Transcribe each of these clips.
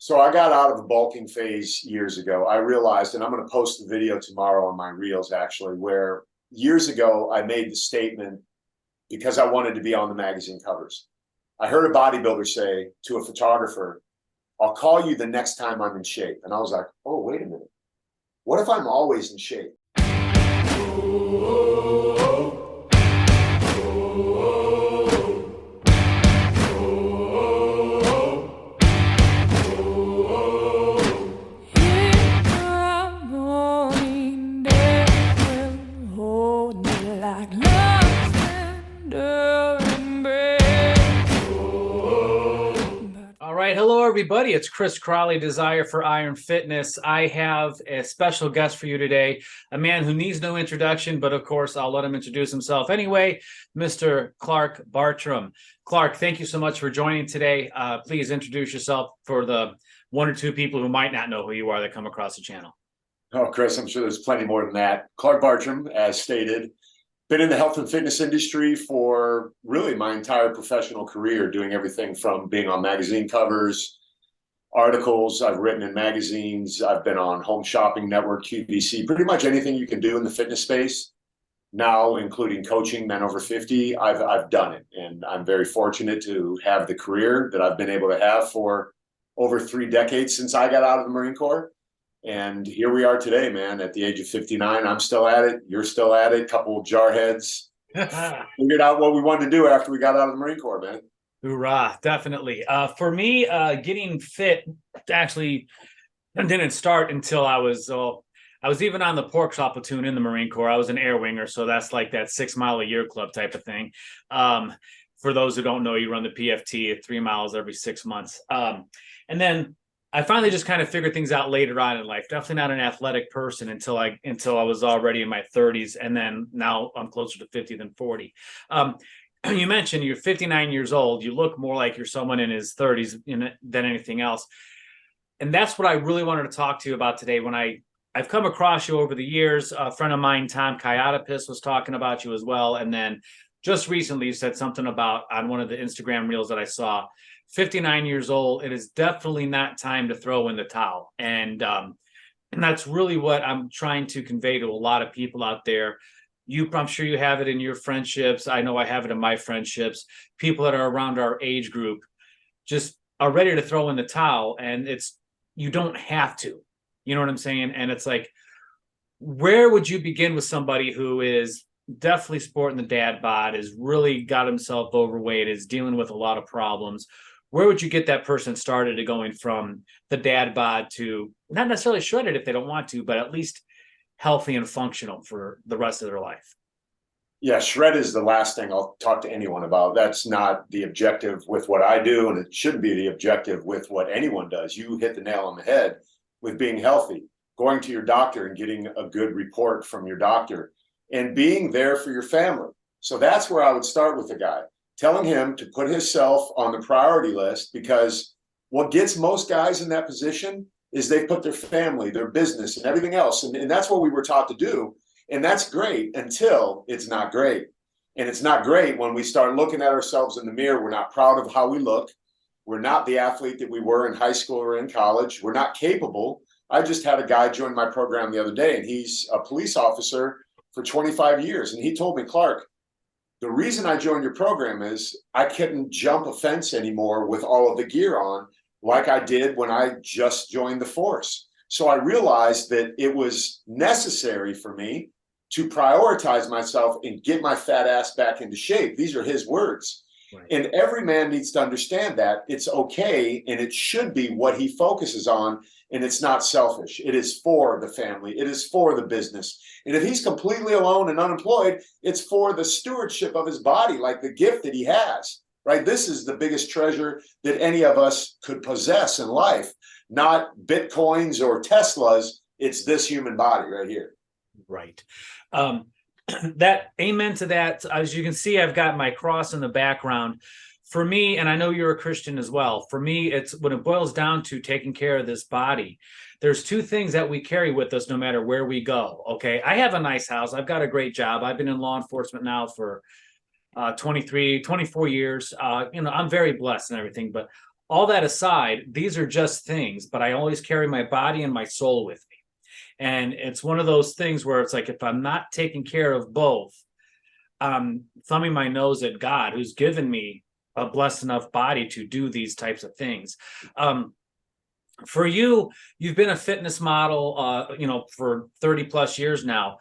So I got out of the bulking phase years ago. I realized, and I'm going to post the video tomorrow on my reels actually, where years ago I made the statement because I wanted to be on the magazine covers. I heard a bodybuilder say to a photographer, "I'll call you the next time I'm in shape." And I was like, oh, wait a minute. What if I'm always in shape? Hello, everybody. It's Chris Crawley, Desire for Iron Fitness. I have a special guest for you today, a man who needs no introduction, but of course, I'll let him introduce himself anyway, Mr. Clark Bartram. Clark, thank you so much for joining today. Please introduce yourself for the one or two people who might not know who you are that come across the channel. Oh, Chris, I'm sure there's plenty more than that. Clark Bartram, as stated, been in the health and fitness industry for really my entire professional career, doing everything from being on magazine covers, articles I've written in magazines. I've been on Home Shopping Network, QVC, pretty much anything you can do in the fitness space. Now, including coaching men over 50, I've done it. And I'm very fortunate to have the career that I've been able to have for over 3 decades since I got out of the Marine Corps. And here we are today, man, at the age of 59. I'm still at it. You're still at it. Couple of jarheads. Figured out what we wanted to do after we got out of the Marine Corps, man. Hoorah, definitely. For me, getting fit actually didn't start until I was even on the pork chop platoon in the Marine Corps. I was an air winger, so that's like that 6 mile a year club type of thing. For those who don't know, you run the PFT at 3 miles every 6 months. And then I finally just kind of figured things out later on in life. Definitely not an athletic person until I was already in my 30s, and then now I'm closer to 50 than 40. You mentioned you're 59 years old. You look more like you're someone in his 30s than anything else, and that's what I really wanted to talk to you about today. When I've come across you over the years, a friend of mine, Tom Kayatopis, was talking about you as well, and then just recently you said something about on one of the Instagram reels that I saw. 59 years old, it is definitely not time to throw in the towel. And that's really what I'm trying to convey to a lot of people out there. I'm sure you have it in your friendships. I know I have it in my friendships. People that are around our age group just are ready to throw in the towel. And you don't have to. You know what I'm saying? And it's like, where would you begin with somebody who is definitely sporting the dad bod, is really got himself overweight, is dealing with a lot of problems? Where would you get that person started to going from the dad bod to not necessarily shredded if they don't want to, but at least healthy and functional for the rest of their life? Yeah, shred is the last thing I'll talk to anyone about. That's not the objective with what I do, and it shouldn't be the objective with what anyone does. You hit the nail on the head with being healthy, going to your doctor and getting a good report from your doctor, and being there for your family. So that's where I would start with the guy, telling him to put himself on the priority list, because what gets most guys in that position is they put their family, their business, and everything else. And that's what we were taught to do. And that's great until it's not great. And it's not great when we start looking at ourselves in the mirror. We're not proud of how we look. We're not the athlete that we were in high school or in college. We're not capable. I just had a guy join my program the other day, and he's a police officer for 25 years. And he told me, "Clark, the reason I joined your program is I couldn't jump a fence anymore with all of the gear on like I did when I just joined the force. So I realized that it was necessary for me to prioritize myself and get my fat ass back into shape." These are his words. Right. And every man needs to understand that it's okay, and it should be what he focuses on. And it's not selfish. It is for the family. It is for the business. And if he's completely alone and unemployed, it's for the stewardship of his body, like the gift that he has, right? This is the biggest treasure that any of us could possess in life, not Bitcoins or Teslas. It's this human body right here. Right. That amen to that. As you can see, I've got my cross in the background. For me, and I know you're a Christian as well, for me, it's when it boils down to taking care of this body, there's two things that we carry with us no matter where we go. Okay. I have a nice house. I've got a great job. I've been in law enforcement now for 24 years. I'm very blessed and everything, but all that aside, these are just things, but I always carry my body and my soul with me. And it's one of those things where it's like, if I'm not taking care of both, I'm thumbing my nose at God, who's given me a blessed enough body to do these types of things. For you, you've been a fitness model, for 30 plus years now.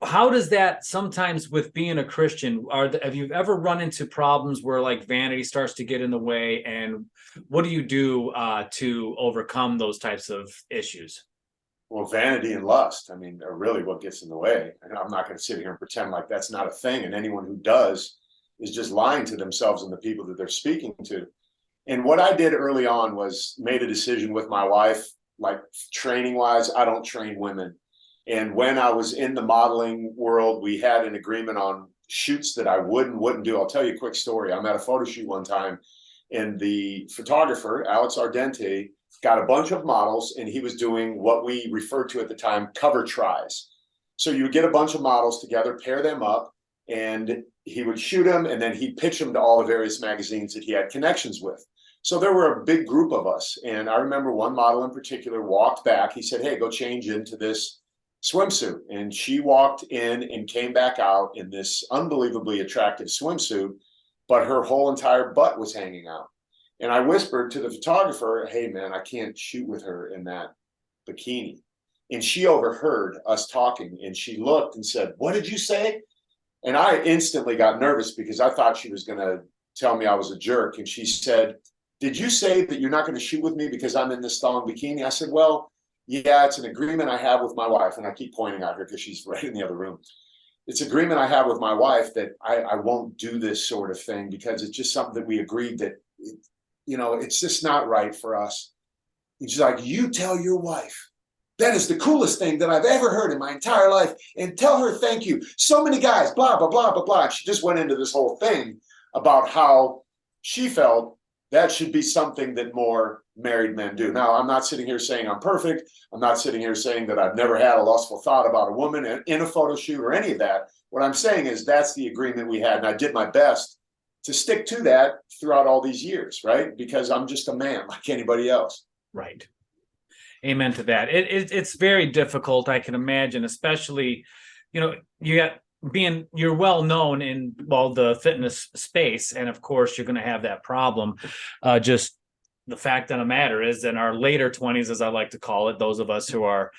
How does that sometimes with being a Christian, have you ever run into problems where like vanity starts to get in the way, and what do you do to overcome those types of issues? Well, vanity and lust, I mean, are really what gets in the way. And I'm not going to sit here and pretend like that's not a thing. And anyone who does is just lying to themselves and the people that they're speaking to. And what I did early on was made a decision with my wife, like training wise, I don't train women. And when I was in the modeling world, we had an agreement on shoots that I would and wouldn't do. I'll tell you a quick story. I'm at a photo shoot one time, and the photographer, Alex Ardente, got a bunch of models, and he was doing what we referred to at the time cover tries. So you would get a bunch of models together, pair them up, and he would shoot them, and then he'd pitch them to all the various magazines that he had connections with. So there were a big group of us. And I remember one model in particular walked back. He said, "Hey, go change into this swimsuit." And she walked in and came back out in this unbelievably attractive swimsuit, but her whole entire butt was hanging out. And I whispered to the photographer, "Hey, man, I can't shoot with her in that bikini." And she overheard us talking, and she looked and said, "What did you say?" And I instantly got nervous because I thought she was going to tell me I was a jerk. And she said, "Did you say that you're not going to shoot with me because I'm in this thong bikini?" I said, "Well, yeah, it's an agreement I have with my wife." And I keep pointing at her because she's right in the other room. It's an agreement I have with my wife that I won't do this sort of thing because it's just something that we agreed that, it's just not right for us. And she's like, "You tell your wife that is the coolest thing that I've ever heard in my entire life, and tell her thank you. So many guys, blah, blah, blah, blah, blah." And she just went into this whole thing about how she felt that should be something that more married men do. Now, I'm not sitting here saying I'm perfect. I'm not sitting here saying that I've never had a lustful thought about a woman in a photo shoot or any of that. What I'm saying is that's the agreement we had, and I did my best to stick to that throughout all these years, right? Because I'm just a man like anybody else. Right. Amen to that. It's very difficult, I can imagine, especially, you got you're well known in the fitness space, and of course you're going to have that problem. Just the fact of the matter is, in our later 20s, as I like to call it, those of us who are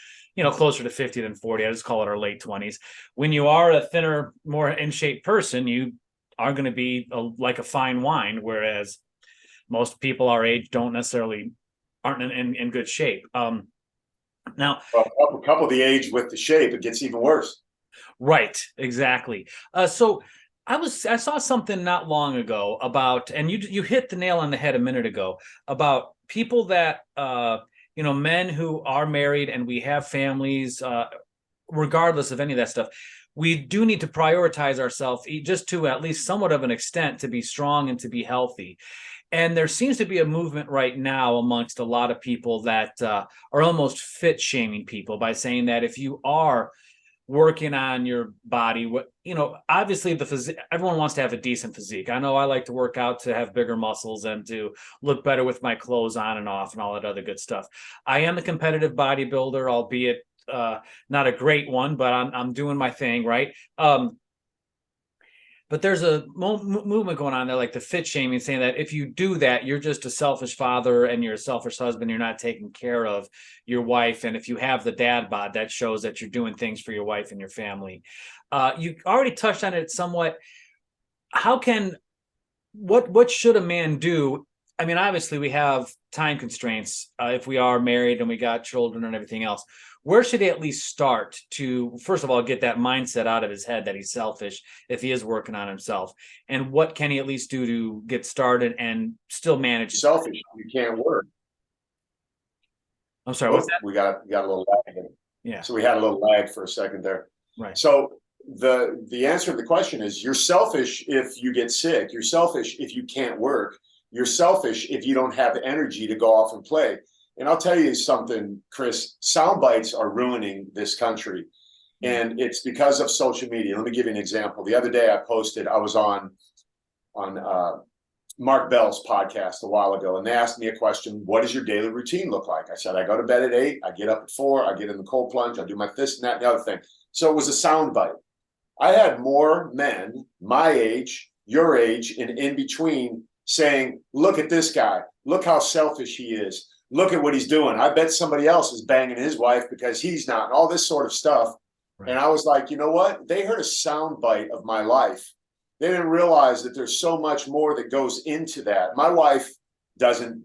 closer to 50 than 40, I just call it our late 20s. When you are a thinner, more in shape person, you are going to be like a fine wine, whereas most people our age aren't in good shape. Now, couple the age with the shape, it gets even worse. Right, exactly. So I saw something not long ago about, and you hit the nail on the head a minute ago, about people that men who are married and we have families, regardless of any of that stuff. We do need to prioritize ourselves just to at least somewhat of an extent to be strong and to be healthy. And there seems to be a movement right now amongst a lot of people that are almost fit shaming people by saying that if you are working on your body, obviously everyone wants to have a decent physique. I know I like to work out to have bigger muscles and to look better with my clothes on and off and all that other good stuff. I am a competitive bodybuilder, albeit not a great one, but I'm doing my thing, right? But there's a movement going on there, like the fit shaming, saying that if you do that, you're just a selfish father and you're a selfish husband. You're not taking care of your wife. And if you have the dad bod, that shows that you're doing things for your wife and your family. You already touched on it somewhat. What should a man do? I mean, obviously we have time constraints if we are married and we got children and everything else. Where should he at least start to, first of all, get that mindset out of his head that he's selfish if he is working on himself? And what can he at least do to get started and still manage? Selfish, you can't work. I'm sorry, what's that? We got a little lag in it. Yeah. So we had a little lag for a second there. Right. So the answer to the question is you're selfish if you get sick. You're selfish if you can't work. You're selfish if you don't have the energy to go off and play. And I'll tell you something, Chris, sound bites are ruining this country. And it's because of social media. Let me give you an example. The other day I posted, I was on Mark Bell's podcast a while ago, and they asked me a question: what does your daily routine look like? I said, I go to bed at 8, I get up at 4, I get in the cold plunge, I do my this and that and the other thing. So it was a sound bite. I had more men my age, your age, and in between saying, look at this guy, look how selfish he is, look at what he's doing. I bet somebody else is banging his wife because he's not, and all this sort of stuff. Right. And I was like, you know what? They heard a sound bite of my life. They didn't realize that there's so much more that goes into that. My wife doesn't,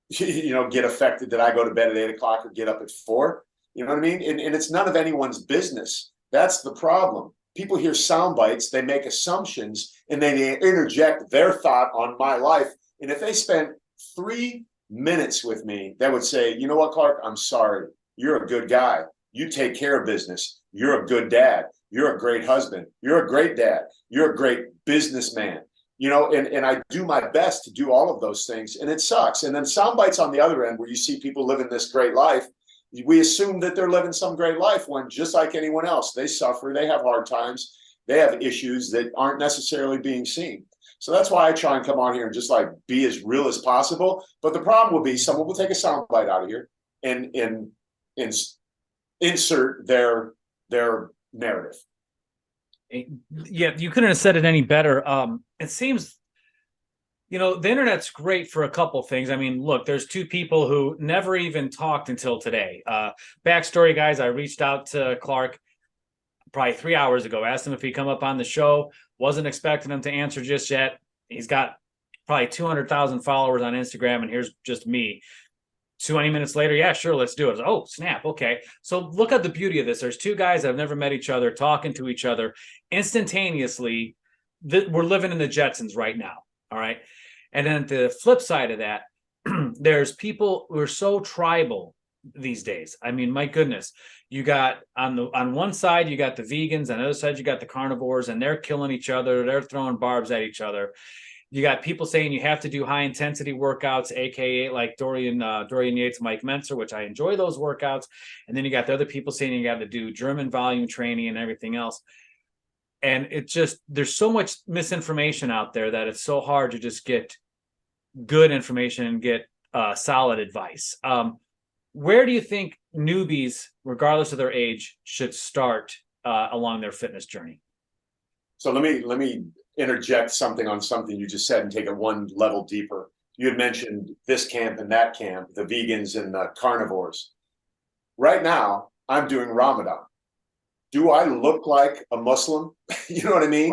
get affected that I go to bed at 8 o'clock or get up at 4. You know what I mean? And it's none of anyone's business. That's the problem. People hear sound bites, they make assumptions, and they interject their thought on my life. And if they spent 3 minutes with me, they would say, you know what, Clark, I'm sorry. You're a good guy. You take care of business. You're a good dad. You're a great husband. You're a great dad. You're a great businessman. And I do my best to do all of those things, and it sucks. And then sound bites on the other end, where you see people living this great life, we assume that they're living some great life when, just like anyone else, they suffer, they have hard times, they have issues that aren't necessarily being seen. So that's why I try and come on here and just like be as real as possible. But the problem will be someone will take a sound bite out of here and insert their narrative. Yeah, you couldn't have said it any better. It seems, the internet's great for a couple things. I mean, look, there's two people who never even talked until today. Backstory, guys, I reached out to Clark probably 3 hours ago, asked him if he'd come up on the show. Wasn't expecting him to answer just yet. He's got probably 200,000 followers on Instagram, and here's just me. 20 minutes later, yeah, sure, let's do it. Like, oh, snap, okay. So look at the beauty of this. There's two guys that have never met each other, talking to each other instantaneously. We're living in the Jetsons right now, all right? And then the flip side of that, there's people who are so tribal these days. I mean, my goodness, you got on one side, you got the vegans, on the other side, you got the carnivores, and they're killing each other. They're throwing barbs at each other. You got people saying you have to do high intensity workouts, aka like Dorian Yates, Mike Mentzer, which I enjoy those workouts. And then you got the other people saying you got to do German volume training and everything else. And it just, there's so much misinformation out there that it's so hard to just get good information and get solid advice. Where do you think newbies, regardless of their age, should start along their fitness journey? So let me interject something on something you just said and take it one level deeper. You had mentioned this camp and that camp, the vegans and the carnivores. Right now, I'm doing Ramadan. Do I look like a Muslim? You know what I mean?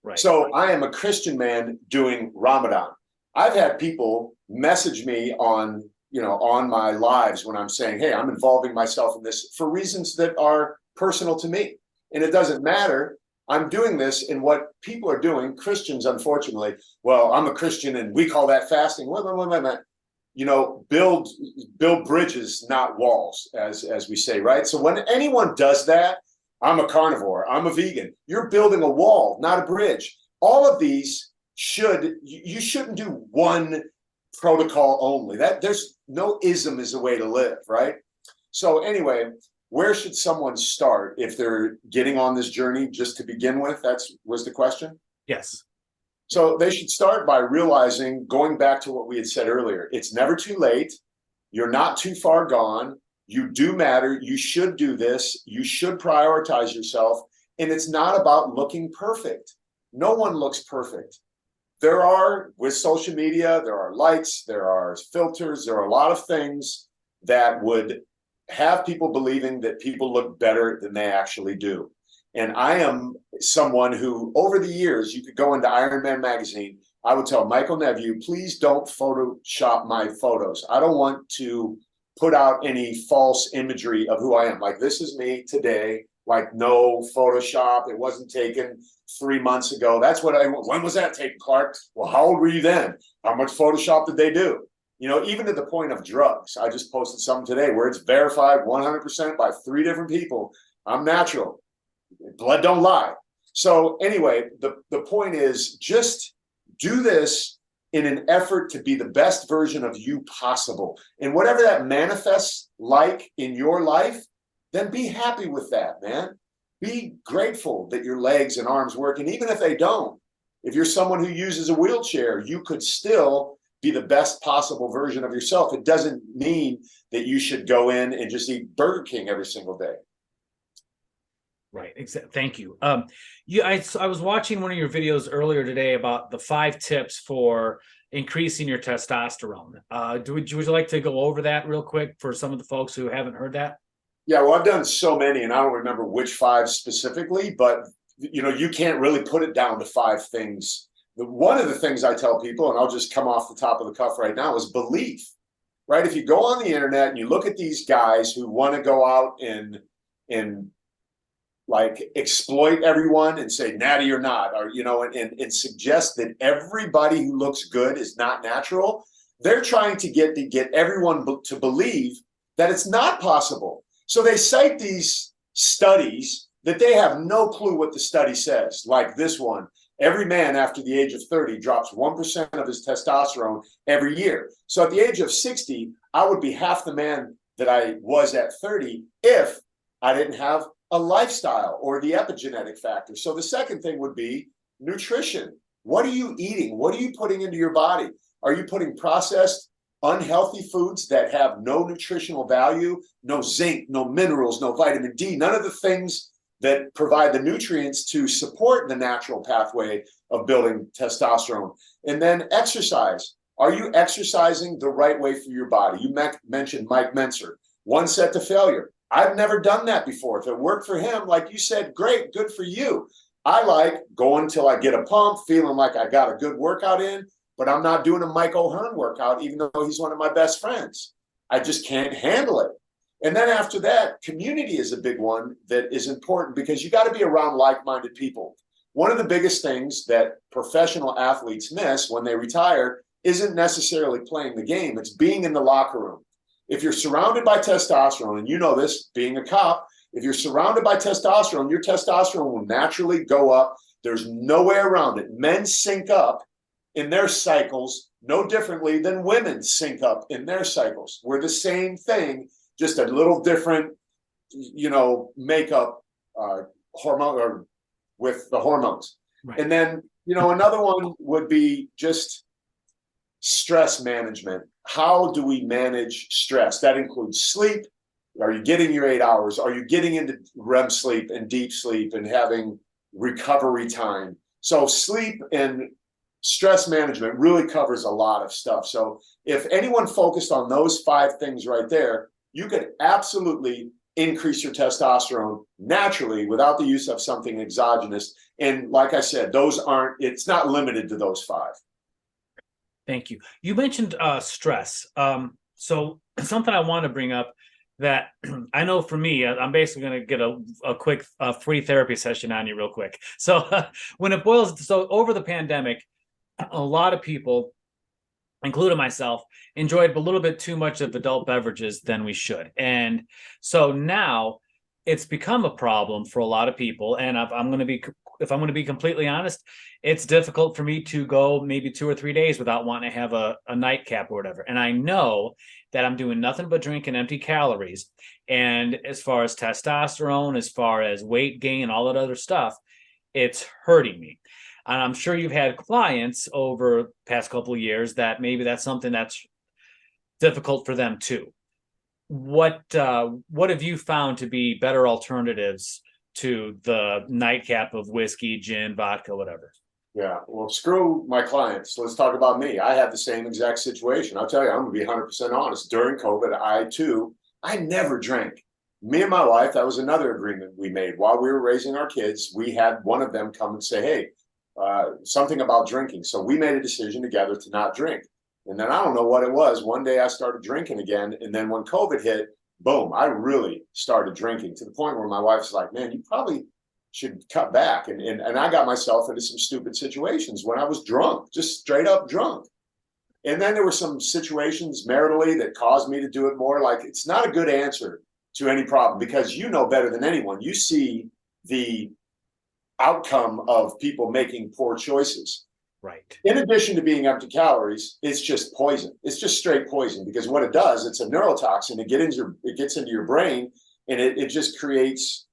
Right. So I am a Christian man doing Ramadan. I've had people message me on my lives when I'm saying, hey, I'm involving myself in this for reasons that are personal to me. And it doesn't matter. I'm doing this in what people are doing, Christians, unfortunately. Well, I'm a Christian and we call that fasting. Wait. Build bridges, not walls, as we say, right? So when anyone does that, I'm a carnivore, I'm a vegan. You're building a wall, not a bridge. All of these you shouldn't do one protocol only. That there's no ism is a way to live, right? So anyway, where should someone start if they're getting on this journey just to begin with? Was the question? Yes. So they should start by realizing, going back to what we had said earlier, it's never too late. You're not too far gone. You do matter. You should do this. You should prioritize yourself. And it's not about looking perfect. No one looks perfect. With social media, there are lights, there are filters, there are a lot of things that would have people believing that people look better than they actually do. And I am someone who, over the years, you could go into Iron Man magazine. I would tell Michael Nephew, please don't Photoshop my photos. I don't want to put out any false imagery of who I am. Like, this is me today, like no Photoshop. It wasn't taken 3 months ago. When was that taken, Clark? Well, how old were you then? How much Photoshop did they do? Even to the point of drugs. I just posted something today where it's verified 100% by 3 different people. I'm natural. Blood don't lie. So anyway, the point is, just do this in an effort to be the best version of you possible. And whatever that manifests like in your life, then be happy with that, man. Be grateful that your legs and arms work. And even if they don't, If you're someone who uses a wheelchair, you could still be the best possible version of yourself. It doesn't mean that you should go in and just eat Burger King every single day. Right. Thank you. I was watching one of your videos earlier today about the 5 tips for increasing your testosterone. Would you like to go over that real quick for some of the folks who haven't heard that? Yeah, well, I've done so many, and I don't remember which 5 specifically, but you can't really put it down to 5 things. One of the things I tell people, and I'll just come off the top of the cuff right now, is belief. Right? If you go on the internet and you look at these guys who want to go out and like exploit everyone and say natty or not, or and suggest that everybody who looks good is not natural, they're trying to get everyone to believe that it's not possible. So they cite these studies that they have no clue what the study says, like this one. Every man after the age of 30 drops 1% of his testosterone every year. So at the age of 60, I would be half the man that I was at 30 if I didn't have a lifestyle or the epigenetic factor. So the second thing would be nutrition. What are you eating? What are you putting into your body? Are you putting processed, unhealthy foods that have no nutritional value, no zinc, no minerals, no vitamin D, none of the things that provide the nutrients to support the natural pathway of building testosterone? And then exercise. Are you exercising the right way for your body? You mentioned Mike Menser, one set to failure. I've never done that before. If it worked for him, like you said, great, good for you. I like going till I get a pump, feeling like I got a good workout in, but I'm not doing a Mike O'Hearn workout, even though he's one of my best friends. I just can't handle it. And then after that, community is a big one that is important because you got to be around like-minded people. One of the biggest things that professional athletes miss when they retire isn't necessarily playing the game. It's being in the locker room. If you're surrounded by testosterone, and you know this, being a cop, if you're surrounded by testosterone, your testosterone will naturally go up. There's no way around it. Men sync up in their cycles no differently than women sync up in their cycles. We're the same thing, just a little different, makeup hormone or with the hormones. Right. And then, another one would be just stress management. How do we manage stress? That includes sleep. Are you getting your 8 hours? Are you getting into REM sleep and deep sleep and having recovery time? So sleep and stress management really covers a lot of stuff. So if anyone focused on those 5 things right there, you could absolutely increase your testosterone naturally without the use of something exogenous. And like I said, it's not limited to those 5. Thank you. You mentioned stress. So something I want to bring up that I know for me, I'm basically going to get a quick free therapy session on you real quick. So so over the pandemic, a lot of people, including myself, enjoyed a little bit too much of adult beverages than we should. And so now it's become a problem for a lot of people. And if I'm going to be completely honest, it's difficult for me to go maybe 2 or 3 days without wanting to have a nightcap or whatever. And I know that I'm doing nothing but drinking empty calories. And as far as testosterone, as far as weight gain, all that other stuff, it's hurting me. And I'm sure you've had clients over the past couple of years that maybe that's something that's difficult for them too. What have you found to be better alternatives to the nightcap of whiskey, gin, vodka, whatever? Yeah, well, screw my clients. Let's talk about me. I had the same exact situation. I'll tell you, I'm going to be 100% honest. During COVID, I never drank. Me and my wife, that was another agreement we made. While we were raising our kids, we had one of them come and say, hey, something about drinking. So we made a decision together to not drink. And then I don't know what it was. One day I started drinking again. And then when COVID hit, boom, I really started drinking to the point where my wife's like, man, you probably should cut back. And I got myself into some stupid situations when I was drunk, just straight up drunk. And then there were some situations maritally that caused me to do it more. Like, it's not a good answer to any problem because you know better than anyone. You see the outcome of people making poor choices. Right. In addition to being empty calories, it's just poison. It's just straight poison because what it does, it's a neurotoxin. It gets into your brain and it just creates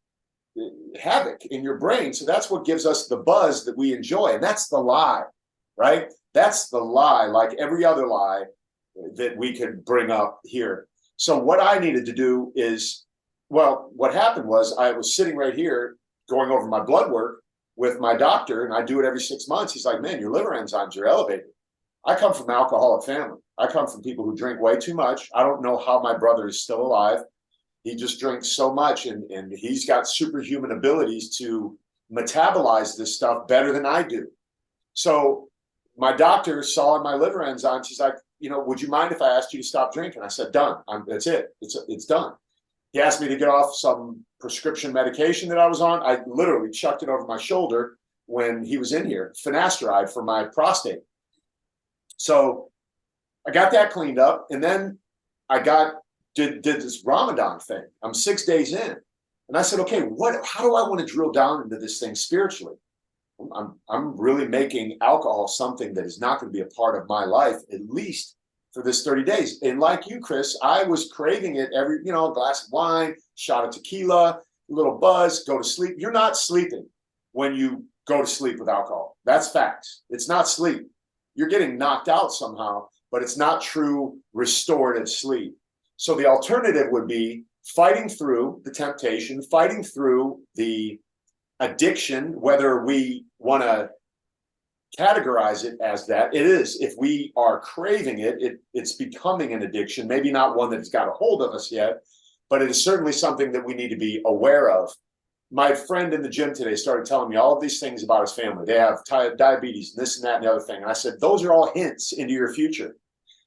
havoc in your brain. So that's what gives us the buzz that we enjoy. And that's the lie, right? That's the lie, like every other lie that we could bring up here. So what I needed to do is, well, what happened was I was sitting right here going over my blood work with my doctor, and I do it every 6 months. He's like, man, your liver enzymes are elevated. I come from an alcoholic family. I come from people who drink way too much. I don't know how my brother is still alive. He just drinks so much, and he's got superhuman abilities to metabolize this stuff better than I do. So my doctor saw in my liver enzymes, he's like, would you mind if I asked you to stop drinking? I said, done. That's it. It's done. He asked me to get off some prescription medication that I was on. I literally chucked it over my shoulder when he was in here, finasteride for my prostate. So I got that cleaned up, and then I did this Ramadan thing. I'm 6 days in, and I said, okay, how do I want to drill down into this thing spiritually? I'm really making alcohol something that is not going to be a part of my life, at least for this 30 days. And like you, Chris, I was craving it every, a glass of wine, shot of tequila, a little buzz, go to sleep. You're not sleeping when you go to sleep with alcohol. That's facts. It's not sleep. You're getting knocked out somehow, but it's not true restorative sleep. So the alternative would be fighting through the temptation, fighting through the addiction, whether we want to categorize it as that. It is. If we are craving it's becoming an addiction, maybe not one that's got a hold of us yet, but it is certainly something that we need to be aware of. My friend in the gym today started telling me all of these things about his family. They have diabetes, and this and that and the other thing. And I said, those are all hints into your future.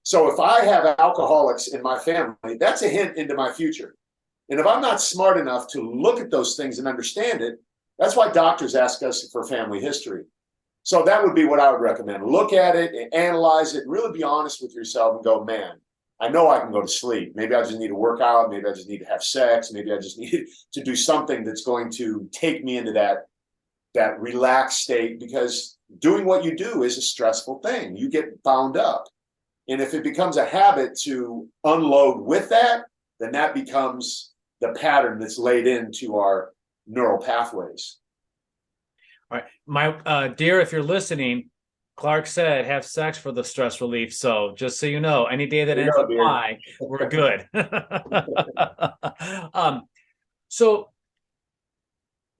So if I have alcoholics in my family, that's a hint into my future. And if I'm not smart enough to look at those things and understand it, that's why doctors ask us for family history. So that would be what I would recommend. Look at it and analyze it, and really be honest with yourself and go, man, I know I can go to sleep. Maybe I just need to work out. Maybe I just need to have sex. Maybe I just need to do something that's going to take me into that relaxed state, because doing what you do is a stressful thing. You get bound up. And if it becomes a habit to unload with that, then that becomes the pattern that's laid into our neural pathways. All right. My dear, if you're listening, Clark said have sex for the stress relief. So just so you know, any day that ends in Y, we're good. So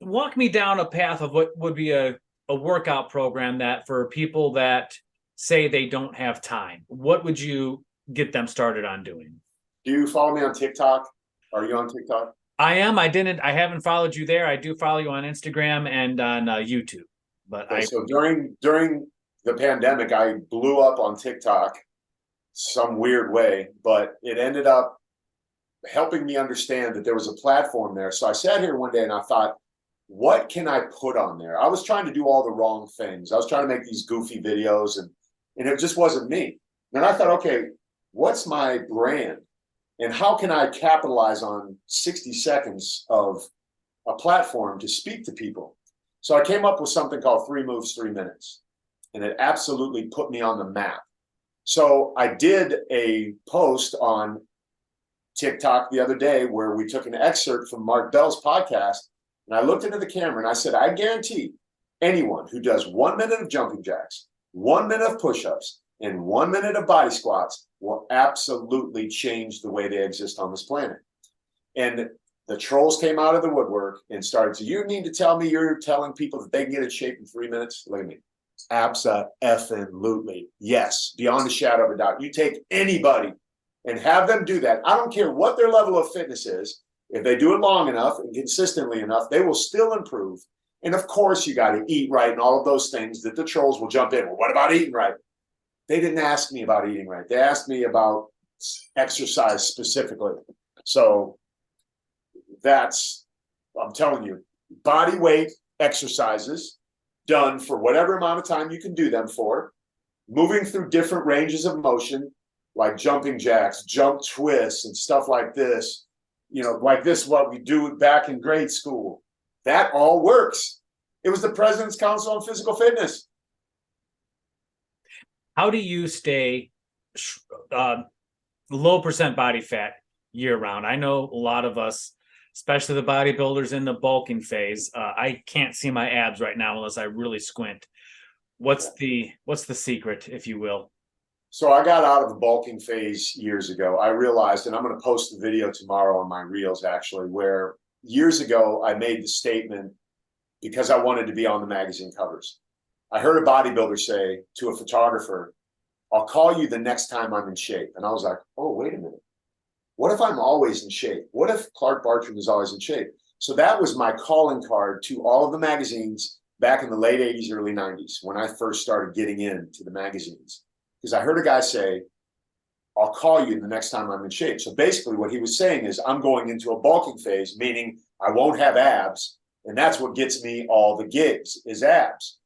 walk me down a path of what would be a workout program that for people that say they don't have time. What would you get them started on doing? Do you follow me on TikTok? Are you on TikTok? I am. I haven't followed you there. I do follow you on Instagram and on YouTube. But okay, so during the pandemic, I blew up on TikTok some weird way, but it ended up helping me understand that there was a platform there. So I sat here one day and I thought, what can I put on there? I was trying to do all the wrong things. I was trying to make these goofy videos, and it just wasn't me. And I thought, okay, what's my brand? And how can I capitalize on 60 seconds of a platform to speak to people? So I came up with something called 3 Moves, 3 Minutes. And it absolutely put me on the map. So I did a post on TikTok the other day where we took an excerpt from Mark Bell's podcast. And I looked into the camera and I said, I guarantee anyone who does 1 minute of jumping jacks, 1 minute of push-ups, and 1 minute of body squats will absolutely change the way they exist on this planet. And the trolls came out of the woodwork and started to, you need to tell me you're telling people that they can get in shape in 3 minutes? Look at me. Abso-effing-lutely. Yes, beyond a shadow of a doubt. You take anybody and have them do that. I don't care what their level of fitness is. If they do it long enough and consistently enough, they will still improve. And of course, you got to eat right and all of those things that the trolls will jump in. Well, what about eating right? They didn't ask me about eating right. They asked me about exercise specifically. So that's, I'm telling you, body weight exercises done for whatever amount of time you can do them for, moving through different ranges of motion, like jumping jacks, jump twists, and stuff like this, like this, what we do back in grade school. That all works. It was the President's Council on Physical Fitness. How do you stay low percent body fat year round? I know a lot of us especially the bodybuilders in the bulking phase. I can't see my abs right now unless I really squint. What's the secret, if you will? So I got out of the bulking phase years ago. I realized, and I'm going to post the video tomorrow on my reels actually, where years ago I made the statement because I wanted to be on the magazine covers. I heard a bodybuilder say to a photographer, "I'll call you the next time I'm in shape." And I was like, oh, wait a minute. What if I'm always in shape? What if Clark Bartram is always in shape? So that was my calling card to all of the magazines back in the late 80s, early 90s, when I first started getting into the magazines. Because I heard a guy say, "I'll call you the next time I'm in shape." So basically what he was saying is I'm going into a bulking phase, meaning I won't have abs. And that's what gets me all the gigs is abs.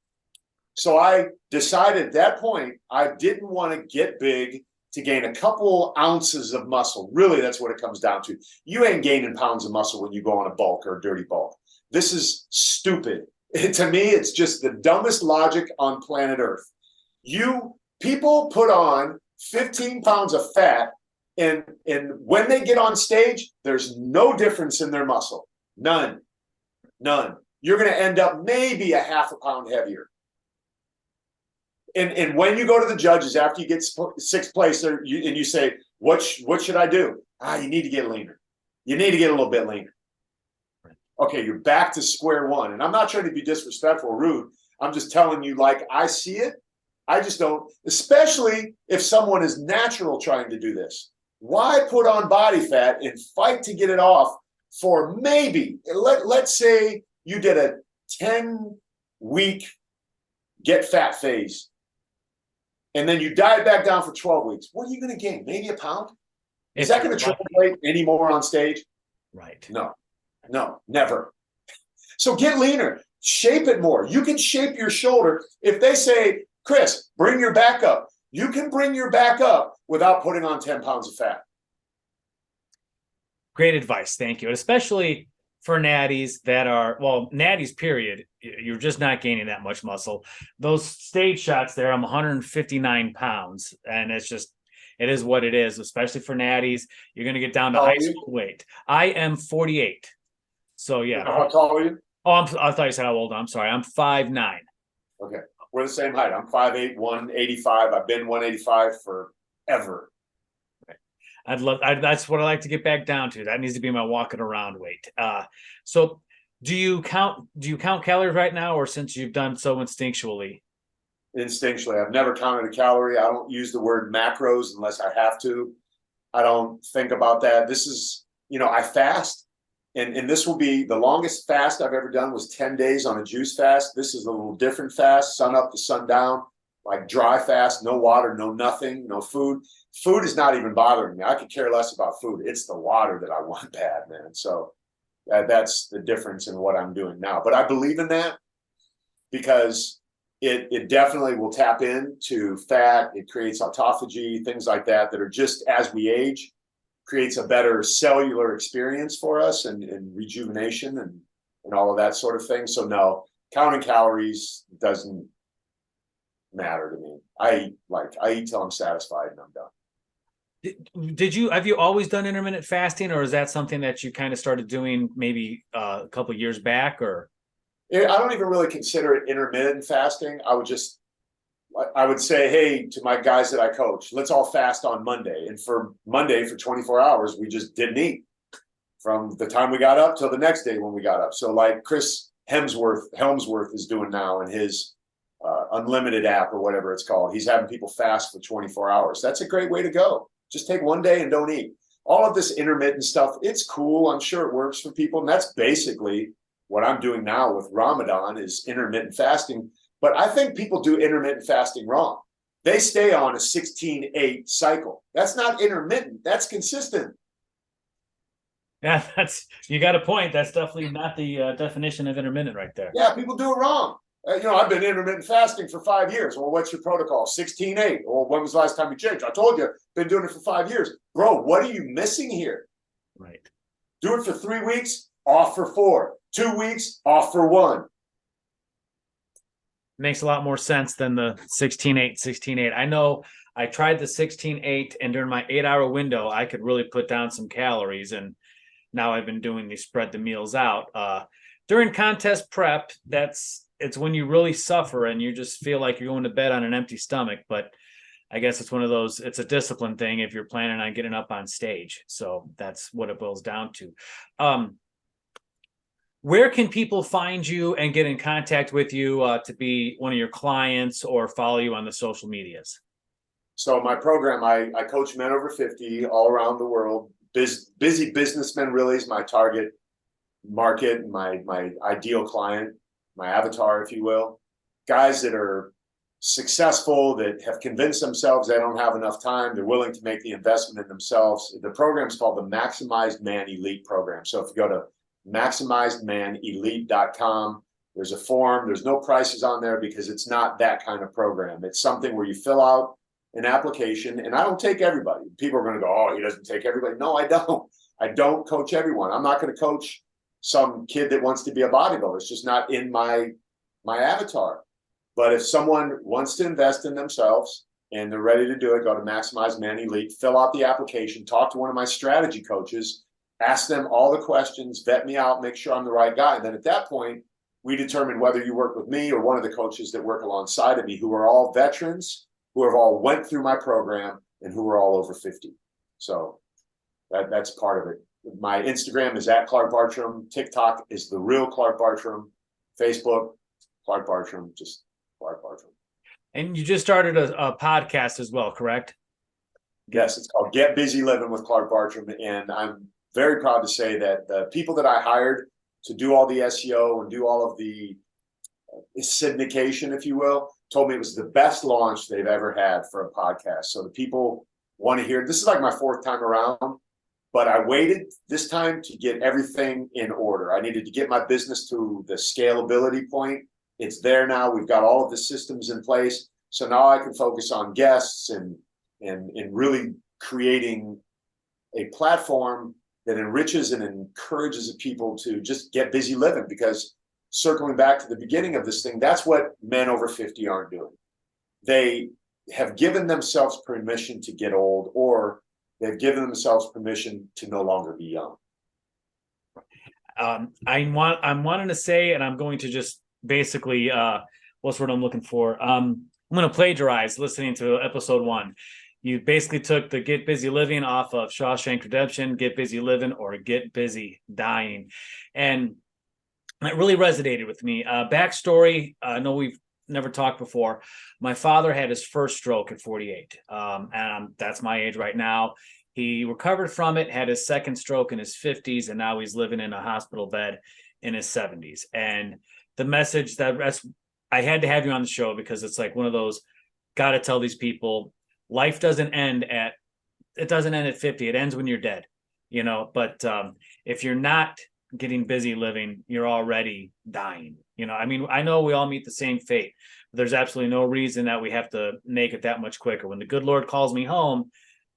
So I decided at that point, I didn't want to get big to gain a couple ounces of muscle. Really, that's what it comes down to. You ain't gaining pounds of muscle when you go on a bulk or a dirty bulk. This is stupid. To me, it's just the dumbest logic on planet Earth. People put on 15 pounds of fat, and when they get on stage, there's no difference in their muscle. None. You're going to end up maybe a half a pound heavier. And when you go to the judges after you get sixth place there, and you say, what should I do? You need to get leaner. You need to get a little bit leaner. Okay, you're back to square one. And I'm not trying to be disrespectful or rude. I'm just telling you, like, I see it. I just don't, especially if someone is natural trying to do this. Why put on body fat and fight to get it off for maybe, let's say you did a 10-week get fat phase, and then you diet back down for 12 weeks. What are you going to gain? Maybe a pound? Is that going to translate anymore on stage? Right. No, never. So get leaner, shape it more. You can shape your shoulder. If they say, "Chris, bring your back up," you can bring your back up without putting on 10 pounds of fat. Great advice. Thank you. Especially for natties that are, well, natties, period. You're just not gaining that much muscle. Those stage shots there, I'm 159 pounds. And it's just, it is what it is, especially for natties. You're going to get down to high school weight. I am 48. So, yeah. How tall are you? Oh, I thought you said how old. I'm sorry. I'm 5'9". Okay. We're the same height. I'm 5'8", 185. I've been 185 forever. That's what I like to get back down to. That needs to be my walking around weight. So do you count calories right now, or since you've done so instinctually? Instinctually. I've never counted a calorie. I don't use the word macros unless I have to. I don't think about that. This is, I fast, and this will be the longest fast I've ever done was 10 days on a juice fast. This is a little different fast, sun up to sundown, like dry fast, no water, no nothing, no food. Food is not even bothering me. I could care less about food. It's the water that I want bad, man. So that's the difference in what I'm doing now. But I believe in that because it definitely will tap into fat. It creates autophagy, things like that are just, as we age, creates a better cellular experience for us and rejuvenation and all of that sort of thing. So no, counting calories doesn't matter to me. I eat till I'm satisfied and I'm done. Have you always done intermittent fasting, or is that something that you kind of started doing maybe a couple of years back? Or I don't even really consider it intermittent fasting. I would say, hey, to my guys that I coach, let's all fast on Monday. And for Monday, for 24 hours, we just didn't eat from the time we got up till the next day when we got up. So like Chris Helmsworth is doing now in his unlimited app or whatever it's called. He's having people fast for 24 hours. That's a great way to go. Just take one day and don't eat. All of this intermittent stuff, it's cool. I'm sure it works for people. And that's basically what I'm doing now with Ramadan is intermittent fasting. But I think people do intermittent fasting wrong. They stay on a 16-8 cycle. That's not intermittent. That's consistent. yeah, you got a point. That's definitely not the definition of intermittent right there. Yeah, people do it wrong. I've been intermittent fasting for 5 years. Well, what's your protocol? 16-8. Well, when was the last time you changed? I told you, been doing it for 5 years. Bro, what are you missing here? Right. Do it for 3 weeks, off for 4. 2 weeks, off for 1. Makes a lot more sense than the 16-8. I know I tried the 16-8, and during my 8-hour window, I could really put down some calories. And now I've been doing the spread the meals out. During contest prep, it's when you really suffer and you just feel like you're going to bed on an empty stomach. But I guess it's one of those, it's a discipline thing if you're planning on getting up on stage. So that's what it boils down to. Where can people find you and get in contact with you to be one of your clients or follow you on the social medias? So my program, I coach men over 50 all around the world. Busy businessmen really is my target market, my ideal client, my avatar, if you will. Guys that are successful, that have convinced themselves they don't have enough time, they're willing to make the investment in themselves. The program is called the Maximized Man Elite Program. So if you go to maximizedmanelite.com, there's a form. There's no prices on there because it's not that kind of program. It's something where you fill out an application, and I don't take everybody. People are going to go, oh, he doesn't take everybody. No, I don't. I don't coach everyone. I'm not going to coach some kid that wants to be a bodybuilder. It's just not in my avatar. But if someone wants to invest in themselves and they're ready to do it, go to Maximize Man Elite, fill out the application, talk to one of my strategy coaches, ask them all the questions, vet me out, make sure I'm the right guy. And then at that point, we determine whether you work with me or one of the coaches that work alongside of me, who are all veterans, who have all went through my program, and who are all over 50. So that's part of it. My Instagram is at Clark Bartram. TikTok is the real Clark Bartram. Facebook, Clark Bartram, just Clark Bartram. And you just started a podcast as well, correct? Yes, it's called Get Busy Living with Clark Bartram. And I'm very proud to say that the people that I hired to do all the SEO and do all of the syndication, if you will, told me it was the best launch they've ever had for a podcast. So the people want to hear, this is like my fourth time around, but I waited this time to get everything in order. I needed to get my business to the scalability point. It's there now. We've got all of the systems in place. So now I can focus on guests and really creating a platform that enriches and encourages people to just get busy living. Because circling back to the beginning of this thing, that's what men over 50 aren't doing. They have given themselves permission to get old, or they've given themselves permission to no longer be young. I'm wanting to say, and I'm going to just basically, what's the word I'm looking for? I'm going to plagiarize listening to episode 1. You basically took the Get Busy Living off of Shawshank Redemption, Get Busy Living, or Get Busy Dying. And it really resonated with me. Backstory, I know we've never talked before. My father had his first stroke at 48. And that's my age right now. He recovered from it, had his second stroke in his 50s, and now he's living in a hospital bed in his 70s. And the message I had to have you on the show because it's like one of those, got to tell these people, life doesn't end at 50. It ends when you're dead, but if you're not getting busy living, you're already dying. I mean, I know we all meet the same fate, but there's absolutely no reason that we have to make it that much quicker. When the good Lord calls me home,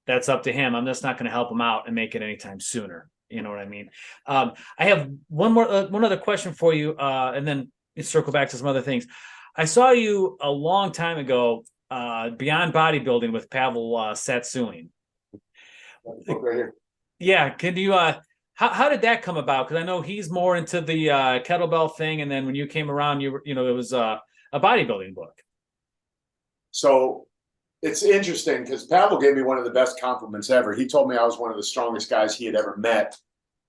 that's up to him. I'm just not going to help him out and make it anytime sooner. You know what I mean? I have one other question for you, and then circle back to some other things. I saw you a long time ago, Beyond Bodybuilding with Pavel Satsuin. Right here. Yeah, can you? How did that come about? Because I know he's more into the kettlebell thing, and then when you came around, it was a bodybuilding book. So it's interesting because Pavel gave me one of the best compliments ever. He told me I was one of the strongest guys he had ever met,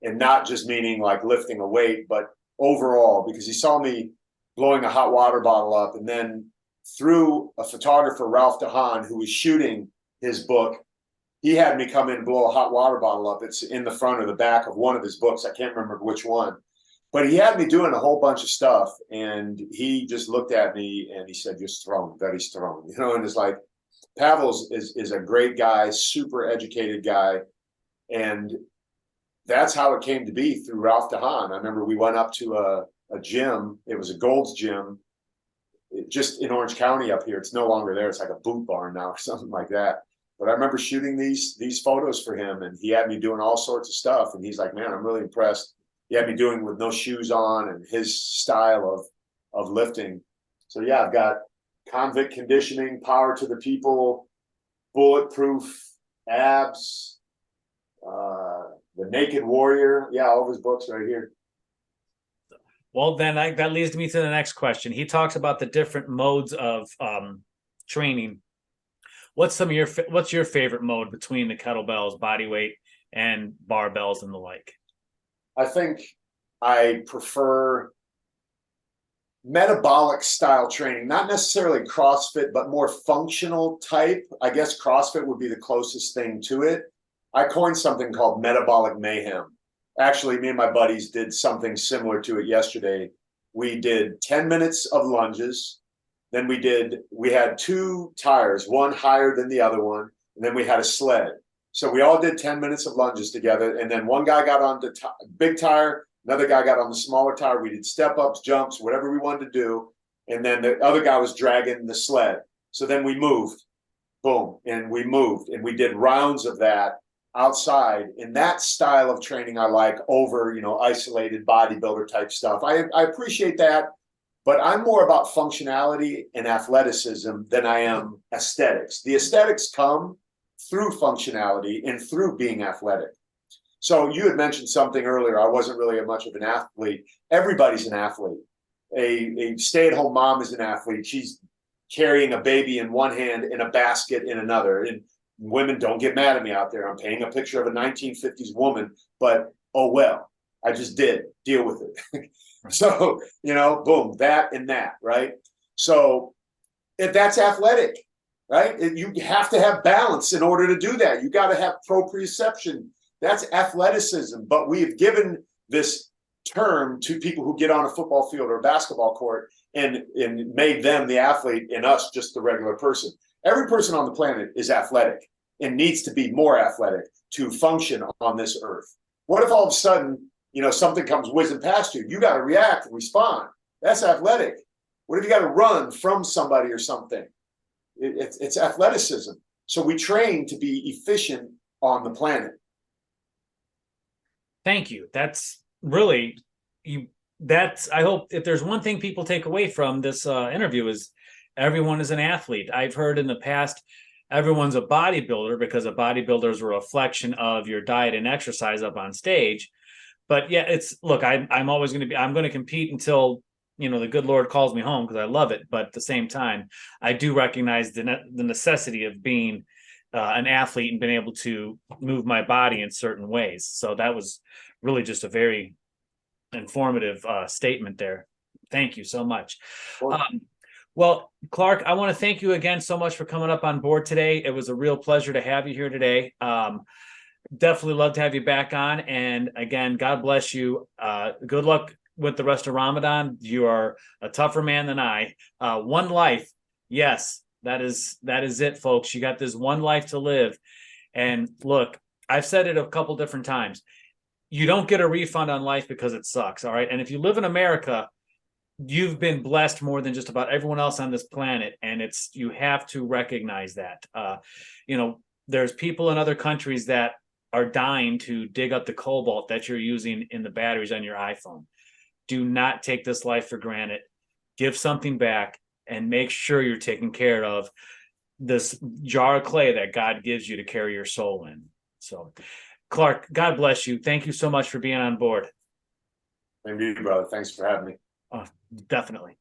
and not just meaning like lifting a weight, but overall, because he saw me blowing a hot water bottle up, and then through a photographer, Ralph DeHaan, who was shooting his book, he had me come in and blow a hot water bottle up. It's in the front or the back of one of his books. I can't remember which one. But he had me doing a whole bunch of stuff, and he just looked at me and he said, "You're strong, very strong." And it's like, Pavel is a great guy, super educated guy. And that's how it came to be, through Ralph DeHaan. I remember we went up to a gym. It was a Gold's Gym, just in Orange County up here. It's no longer there. It's like a boot barn now or something like that. But I remember shooting these photos for him, and he had me doing all sorts of stuff. And he's like, "Man, I'm really impressed." He had me doing with no shoes on, and his style of lifting. So yeah, I've got convict conditioning, power to the people, bulletproof abs, The Naked Warrior. Yeah, all of his books right here. Well, then that leads me to the next question. He talks about the different modes of training. What's your favorite mode between the kettlebells, body weight, and barbells and the like? I think I prefer metabolic style training, not necessarily CrossFit, but more functional type. I guess CrossFit would be the closest thing to it. I coined something called metabolic mayhem. Actually, me and my buddies did something similar to it yesterday. We did 10 minutes of lunges. Then we had two tires, one higher than the other one. And then we had a sled. So we all did 10 minutes of lunges together. And then one guy got on the big tire. Another guy got on the smaller tire. We did step ups, jumps, whatever we wanted to do. And then the other guy was dragging the sled. So then we moved, boom, and we moved. And we did rounds of that outside. In that style of training I like over, isolated bodybuilder type stuff. I appreciate that, but I'm more about functionality and athleticism than I am aesthetics. The aesthetics come through functionality and through being athletic. So you had mentioned something earlier. I wasn't really much of an athlete. Everybody's an athlete. A stay-at-home mom is an athlete. She's carrying a baby in one hand and a basket in another. And women, don't get mad at me out there. I'm painting a picture of a 1950s woman, but oh well, I just did deal with it. So, boom, that and that, right? So if that's athletic, right? You have to have balance in order to do that. You got to have proprioception. That's athleticism. But we've given this term to people who get on a football field or a basketball court and made them the athlete and us just the regular person. Every person on the planet is athletic and needs to be more athletic to function on this earth. What if all of a sudden, something comes whizzing past you? You got to react and respond. That's athletic. What if you got to run from somebody or something? It's athleticism. So we train to be efficient on the planet. Thank you. That's really I hope if there's one thing people take away from this interview is everyone is an athlete. I've heard in the past, everyone's a bodybuilder because a bodybuilder is a reflection of your diet and exercise up on stage. But yeah, I'm always going to compete until, the good Lord calls me home because I love it. But at the same time, I do recognize the necessity of being an athlete and being able to move my body in certain ways. So that was really just a very informative statement there. Thank you so much. Well, Clark, I want to thank you again so much for coming up on board today. It was a real pleasure to have you here today. Definitely love to have you back on. And again, God bless you. Good luck with the rest of Ramadan. You are a tougher man than I. One life. Yes, that is it, folks. You got this one life to live. And look, I've said it a couple different times. You don't get a refund on life because it sucks. All right. And if you live in America, you've been blessed more than just about everyone else on this planet. And you have to recognize that. There's people in other countries that are dying to dig up the cobalt that you're using in the batteries on your iPhone. Do not take this life for granted. Give something back and make sure you're taking care of this jar of clay that God gives you to carry your soul in. So, Clark, God bless you. Thank you so much for being on board. Thank you, brother. Thanks for having me. Definitely.